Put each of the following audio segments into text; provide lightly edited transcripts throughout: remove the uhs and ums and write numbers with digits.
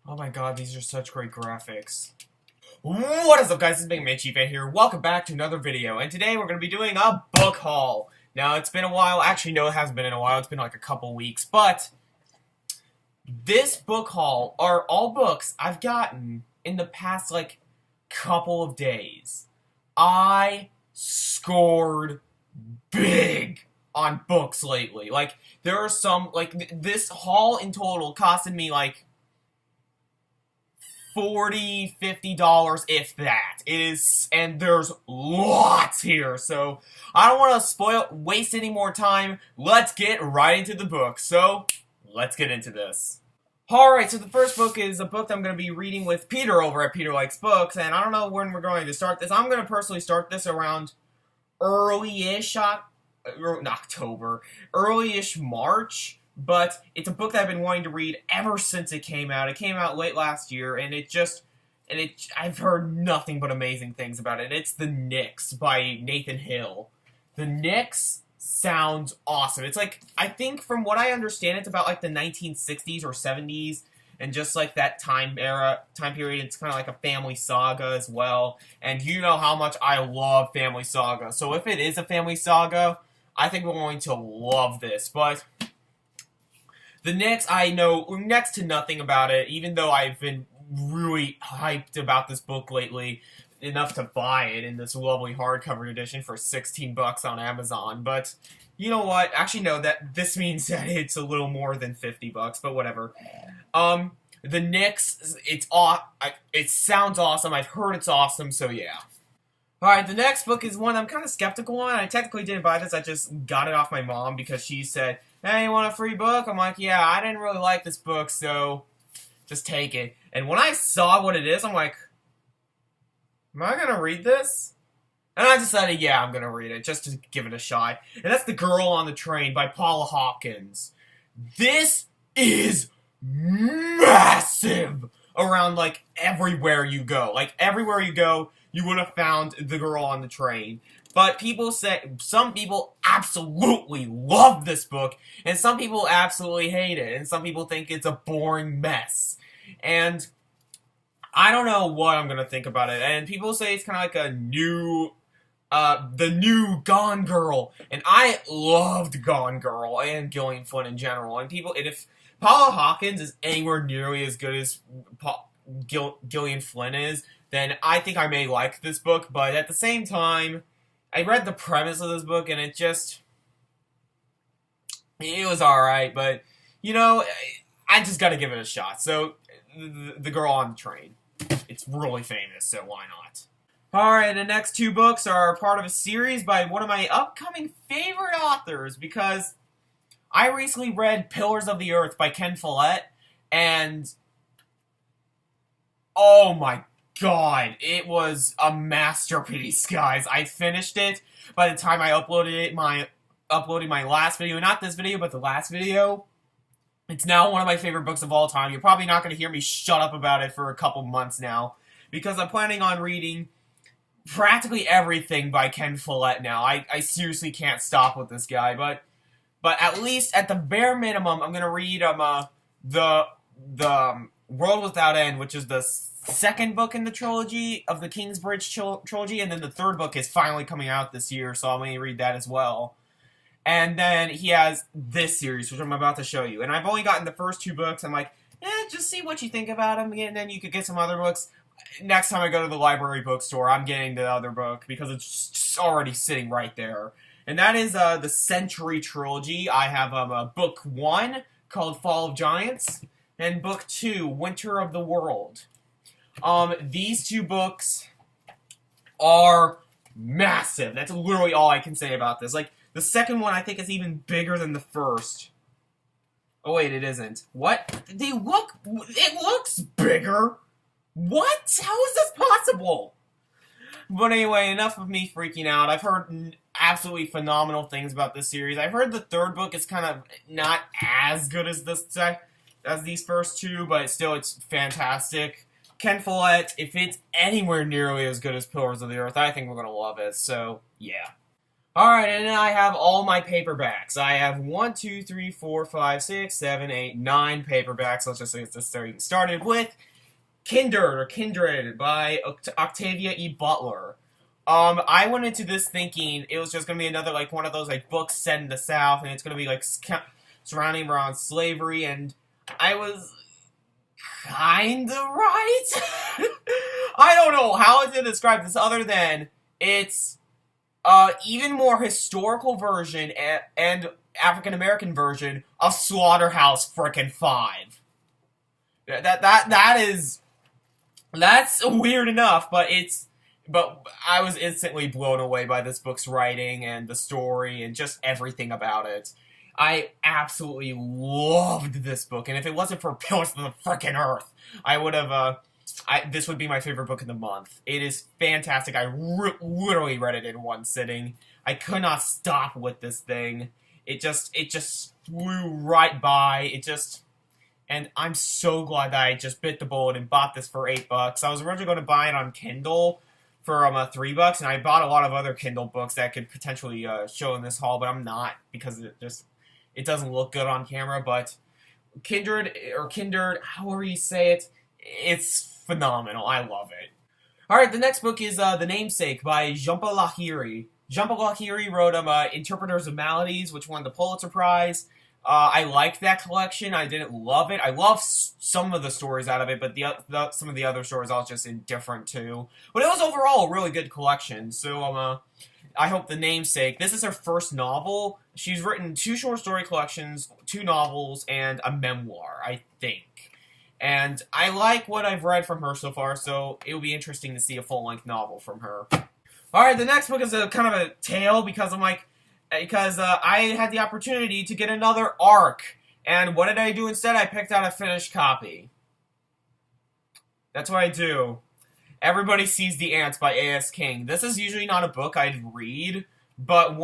Oh my god, these are such great graphics. What is up, guys? This is Big Mitchie Fan here. Welcome back to another video, and today we're going to be doing a book haul. Now, it's been a while. Actually, no, it hasn't been in a while. It's been like a couple weeks, but this book haul are all books I've gotten in the past, like, couple of days. I scored big on books lately. Like, there are some, like, this haul in total costed me, like, $40, $50, if that. It is, and there's lots here, so I don't want to waste any more time. Let's get right into the book. So, let's get into this. Alright, so the first book is a book that I'm going to be reading with Peter over at Peter Likes Books, and I don't know when we're going to start this. I'm going to personally start this around early-ish October, early-ish March. But it's a book that I've been wanting to read ever since it came out. It came out late last year, and I've heard nothing but amazing things about it. It's The Nix by Nathan Hill. The Nix sounds awesome. It's like, I think from what I understand, it's about like the 1960s or 70s, and just like that time period. It's kind of like a family saga as well. And you know how much I love family saga. So if it is a family saga, I think we're going to love this. But The Nix, I know next to nothing about it, even though I've been really hyped about this book lately, enough to buy it in this lovely hardcover edition for $16 on Amazon. But you know what? Actually, no, this means that it's a little more than $50, but whatever. The Nix, it sounds awesome. I've heard it's awesome, so yeah. Alright, the next book is one I'm kind of skeptical on. I technically didn't buy this, I just got it off my mom because she said, "Hey, you want a free book?" I'm like, yeah, I didn't really like this book, so just take it. And when I saw what it is, I'm like, am I gonna read this? And I decided, yeah, I'm gonna read it, just to give it a shot. And that's The Girl on the Train by Paula Hawkins. This is massive around, like, everywhere you go. Like, everywhere you go, you would have found The Girl on the Train. But some people absolutely love this book, and some people absolutely hate it, and some people think it's a boring mess. And I don't know what I'm gonna think about it. And people say it's kind of like the new Gone Girl, and I loved Gone Girl and Gillian Flynn in general. And if Paula Hawkins is anywhere nearly as good as Gillian Flynn is, then I think I may like this book. But at the same time, I read the premise of this book, and it was alright, but, you know, I just gotta give it a shot. So, The Girl on the Train. It's really famous, so why not? Alright, the next two books are part of a series by one of my upcoming favorite authors, because I recently read Pillars of the Earth by Ken Follett, and oh my God, it was a masterpiece, guys. I finished it by the time I uploaded my last video. Not this video, but the last video. It's now one of my favorite books of all time. You're probably not going to hear me shut up about it for a couple months now, because I'm planning on reading practically everything by Ken Follett now. I seriously can't stop with this guy, but at least, at the bare minimum, I'm going to read the World Without End, which is the second book in the trilogy of the Kingsbridge trilogy, and then the third book is finally coming out this year, so I'm going to read that as well. And then he has this series, which I'm about to show you. And I've only gotten the first two books. I'm like, just see what you think about them, and then you could get some other books. Next time I go to the library bookstore, I'm getting the other book, because it's just already sitting right there. And that is the Century trilogy. I have book 1 called Fall of Giants, and book 2, Winter of the World. These two books are massive. That's literally all I can say about this. Like, the second one I think is even bigger than the first. Oh wait, it isn't. What? It looks bigger! What? How is this possible? But anyway, enough of me freaking out. I've heard absolutely phenomenal things about this series. I've heard the third book is kind of not as good as these first two, but still, it's fantastic. Ken Follett, if it's anywhere nearly as good as Pillars of the Earth, I think we're going to love it, so, yeah. Alright, and then I have all my paperbacks. I have 1, 2, 3, 4, 5, 6, 7, 8, 9 paperbacks. Let's just get this started with Kindred by Octavia E. Butler. I went into this thinking it was just gonna be another, like, one of those, like, books set in the South, and it's gonna be, like, surrounding around slavery, and I was kinda right. I don't know how to describe this other than it's even more historical version and African-American version of Slaughterhouse frickin' 5. That's weird enough, but I was instantly blown away by this book's writing and the story and just everything about it. I absolutely loved this book, and if it wasn't for Pillars of the Frickin' Earth, I would have, this would be my favorite book of the month. It is fantastic. I literally read it in one sitting. I could not stop with this thing. It just flew right by. And I'm so glad that I just bit the bullet and bought this for $8. I was originally going to buy it on Kindle for $3, and I bought a lot of other Kindle books that could potentially show in this haul, but I'm not because it doesn't look good on camera. But Kindred, however you say it, it's phenomenal. I love it. Alright, the next book is The Namesake by Jhumpa Lahiri. Jhumpa Lahiri wrote Interpreters of Maladies, which won the Pulitzer Prize. I liked that collection. I didn't love it. I love some of the stories out of it, but some of the other stories I was just indifferent to. But it was overall a really good collection. So I hope The Namesake. This is her first novel. She's written 2 short story collections, 2 novels, and a memoir, I think. And I like what I've read from her so far, so it will be interesting to see a full-length novel from her. Alright, the next book is a kind of a tale because I had the opportunity to get another ARC. And what did I do instead? I picked out a finished copy. That's what I do. Everybody Sees the Ants by A.S. King. This is usually not a book I'd read, but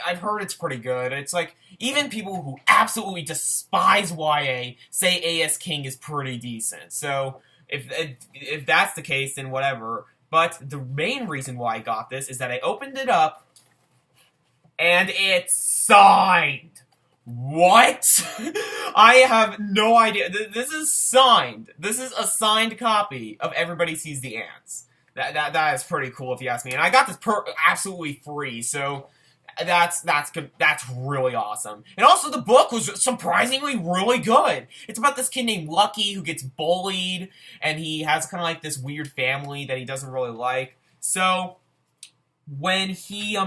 I've heard it's pretty good. It's like, even people who absolutely despise YA say A.S. King is pretty decent. So, if that's the case, then whatever. But the main reason why I got this is that I opened it up, and it's signed. What? I have no idea. This is signed. This is a signed copy of Everybody Sees the Ants. That is pretty cool if you ask me. And I got this absolutely free, so that's good. That's really awesome. And also the book was surprisingly really good. It's about this kid named Lucky who gets bullied, and he has kind of like this weird family that he doesn't really like. So when he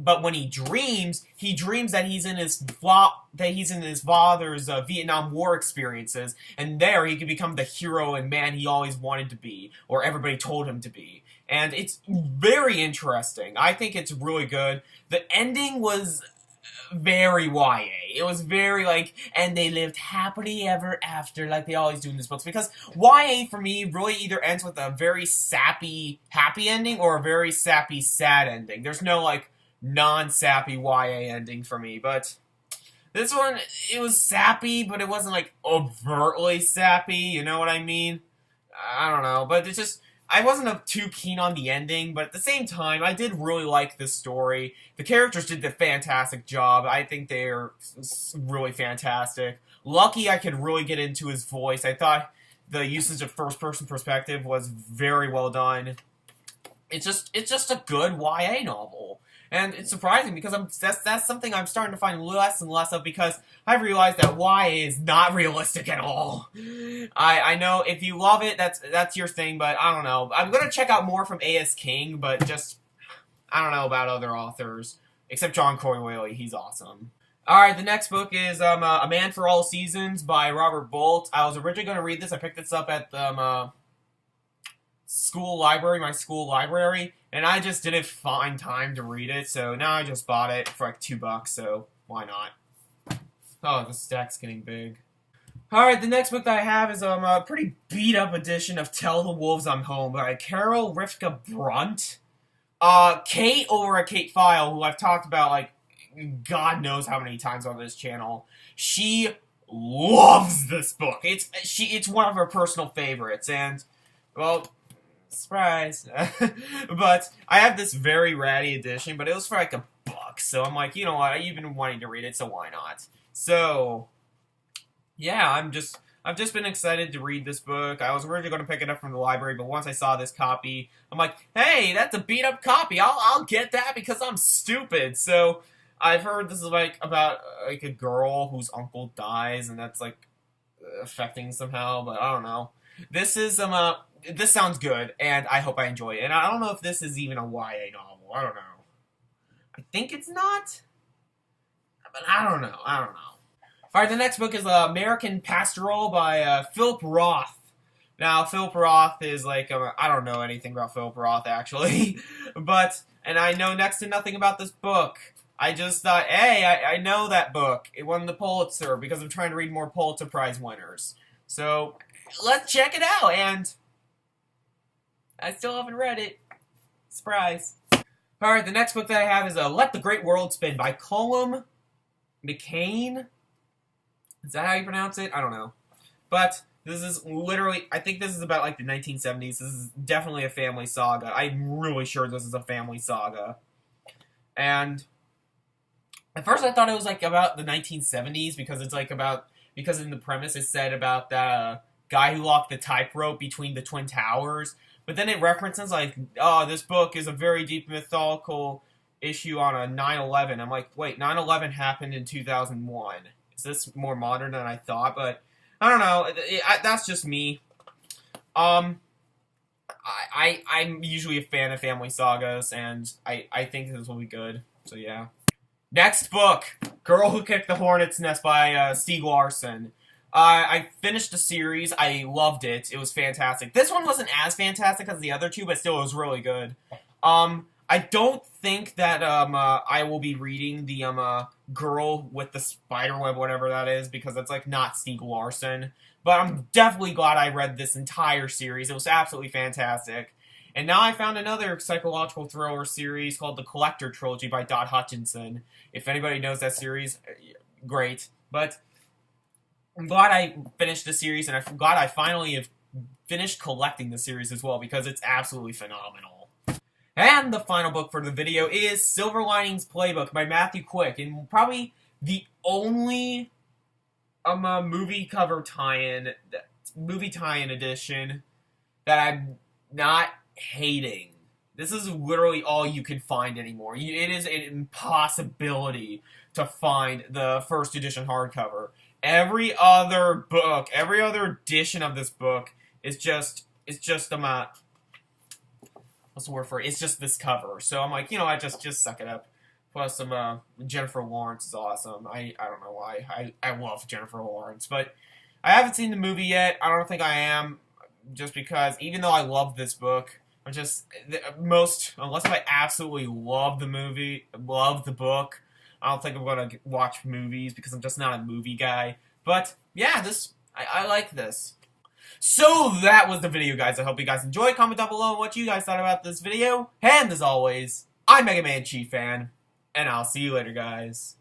But when he dreams that he's in his father's Vietnam War experiences, and there he can become the hero and man he always wanted to be, or everybody told him to be. And it's very interesting. I think it's really good. The ending was very YA. It was very like, and they lived happily ever after, like they always do in these books. Because YA, for me, really either ends with a very sappy happy ending or a very sappy sad ending. There's no, like, non-sappy YA ending for me, but this one, it was sappy, but it wasn't, like, overtly sappy, you know what I mean? I don't know, but it's just, I wasn't too keen on the ending, but at the same time, I did really like this story. The characters did a fantastic job. I think they're really fantastic. Lucky, I could really get into his voice. I thought the usage of first-person perspective was very well done. It's just a good YA novel. And it's surprising because that's something I'm starting to find less and less of because I've realized that YA is not realistic at all. I know if you love it, that's your thing, but I don't know. I'm gonna check out more from A.S. King, but just I don't know about other authors. Except John Corey Whaley, he's awesome. Alright, the next book is A Man for All Seasons by Robert Bolt. I was originally gonna read this. I picked this up at my school library, and I just didn't find time to read it, so now I just bought it for like $2, so why not? Oh, the stack's getting big. Alright, the next book that I have is a pretty beat-up edition of Tell the Wolves I'm Home by Carol Rivka Brunt. Kate over at Kate File, who I've talked about, like, God knows how many times on this channel, she loves this book. It's one of her personal favorites, and, well, Surprise. But I have this very ratty edition, but it was for like $1, so I'm like, you know what, I've been wanting to read it, so why not? So, yeah, I've just been excited to read this book. I was originally going to pick it up from the library, but once I saw this copy, I'm like, hey, that's a beat-up copy. I'll get that because I'm stupid. So, I've heard this is like about like a girl whose uncle dies, and that's like affecting somehow, but I don't know. This is this sounds good, and I hope I enjoy it. And I don't know if this is even a YA novel. I don't know. I think it's not, but I don't know. Alright, the next book is American Pastoral by Philip Roth. Now, Philip Roth is like, I don't know anything about Philip Roth, actually. And I know next to nothing about this book. I just thought, hey, I know that book. It won the Pulitzer because I'm trying to read more Pulitzer Prize winners. So, let's check it out, and I still haven't read it. Surprise. Alright, the next book that I have is Let the Great World Spin by Colum McCain. Is that how you pronounce it? I don't know. But this is literally, I think this is about like the 1970s. This is definitely a family saga. I'm really sure this is a family saga. And at first I thought it was like about the 1970s because it's like because in the premise it said about that guy who locked the tightrope between the Twin Towers. But then it references like, oh, this book is a very deep mythological issue on a 9/11. I'm like, wait, 9/11 happened in 2001. Is this more modern than I thought? But I don't know. That's just me. I'm usually a fan of family sagas, and I think this will be good. So yeah. Next book, Girl Who Kicked the Hornet's Nest by Stieg Larsson. I finished the series. I loved it. It was fantastic. This one wasn't as fantastic as the other two, but still it was really good. I don't think that I will be reading the Girl with the Spiderweb, whatever that is, because it's like not Stieg Larsson. But I'm definitely glad I read this entire series. It was absolutely fantastic. And now I found another psychological thriller series called The Collector Trilogy by Dot Hutchinson. If anybody knows that series, great. But I'm glad I finished the series, and I'm glad I finally have finished collecting the series as well, because it's absolutely phenomenal. And the final book for the video is Silver Linings Playbook by Matthew Quick, and probably the only movie tie-in edition that I'm not hating. This is literally all you can find anymore. It is an impossibility to find the first edition hardcover. Every other book, every other edition of this book is just what's the word for it? It's just this cover. So I'm like, you know, I just suck it up. Plus, Jennifer Lawrence is awesome. I don't know why. I love Jennifer Lawrence, but I haven't seen the movie yet. I don't think I am, just because even though I love this book, unless I absolutely love the movie, love the book, I don't think I'm going to watch movies because I'm just not a movie guy. But, yeah, I like this. So, that was the video, guys. I hope you guys enjoyed. Comment down below what you guys thought about this video. And, as always, I'm Mega Man Chief Fan, and I'll see you later, guys.